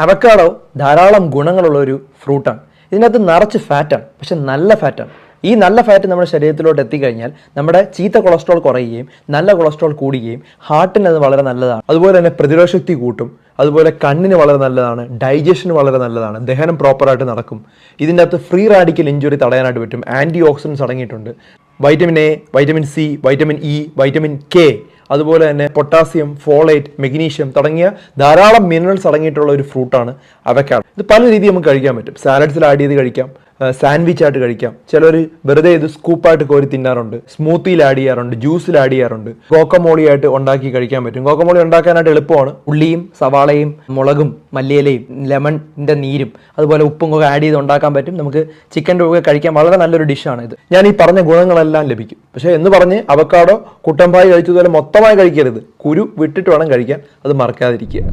Avocado ധാരാളം ഗുണങ്ങളുള്ള ഒരു ഫ്രൂട്ടാണ്. ഇതിനകത്ത് നിറച്ച് ഫാറ്റാണ്, പക്ഷെ നല്ല ഫാറ്റാണ്. ഈ നല്ല ഫാറ്റ് നമ്മുടെ ശരീരത്തിലോട്ട് എത്തിക്കഴിഞ്ഞാൽ നമ്മുടെ ചീത്ത കൊളസ്ട്രോൾ കുറയുകയും നല്ല കൊളസ്ട്രോൾ കൂടുകയും ഹാർട്ടിന് അത് വളരെ നല്ലതാണ്. അതുപോലെ തന്നെ പ്രതിരോധശക്തി കൂട്ടും. അതുപോലെ കണ്ണിന് വളരെ നല്ലതാണ്, ഡൈജഷന് വളരെ നല്ലതാണ്, ദഹനം പ്രോപ്പറായിട്ട് നടക്കും. ഇതിൻ്റെ അകത്ത് ഫ്രീ റാഡിക്കൽ ഇഞ്ചുറി തടയാനായിട്ട് പറ്റും. ആൻറ്റി ഓക്സിഡൻസ് അടങ്ങിയിട്ടുണ്ട്. Vitamin A, vitamin C, vitamin E, vitamin K, അതുപോലെ തന്നെ പൊട്ടാസ്യം, ഫോളേറ്റ്, മെഗ്നീഷ്യം തുടങ്ങിയ ധാരാളം മിനറൽസ് അടങ്ങിയിട്ടുള്ള ഒരു ഫ്രൂട്ടാണ് അവക്കാഡോ. ഇത് പല രീതിയിൽ നമുക്ക് കഴിക്കാൻ പറ്റും. സാലഡ്സിൽ ആഡ് ചെയ്ത് കഴിക്കാം, സാൻഡ്വിച്ച് ആയിട്ട് കഴിക്കാം, ചിലർ വെറുതെ ഇത് സ്കൂപ്പായിട്ട് കോരി തിന്നാറുണ്ട്, സ്മൂത്തിയിൽ ആഡ് ചെയ്യാറുണ്ട്, ജ്യൂസിൽ ആഡ് ചെയ്യാറുണ്ട്, ഗോക്കമോളി ആയിട്ട് ഉണ്ടാക്കി കഴിക്കാൻ പറ്റും. ഗോക്കമോളി ഉണ്ടാക്കാനായിട്ട് എളുപ്പമാണ്. ഉള്ളിയും സവാളയും മുളകും മല്ലിയിലയും ലെമണിൻ്റെ നീരും അതുപോലെ ഉപ്പും ഒക്കെ ആഡ് ചെയ്ത് ഉണ്ടാക്കാൻ പറ്റും. നമുക്ക് ചിക്കൻ്റെ ഒക്കെ കഴിക്കാൻ വളരെ നല്ലൊരു ഡിഷാണ് ഇത്. ഞാൻ ഈ പറഞ്ഞ ഗുണങ്ങളെല്ലാം ലഭിക്കും. പക്ഷേ എന്ന് പറഞ്ഞ് അവക്കാഡോ കുട്ടമ്പായി കഴിച്ചതുപോലെ മൊത്തമായി കഴിക്കരുത്. കുരു വിട്ടിട്ട് വേണം കഴിക്കാൻ, അത് മറക്കാതിരിക്കുക.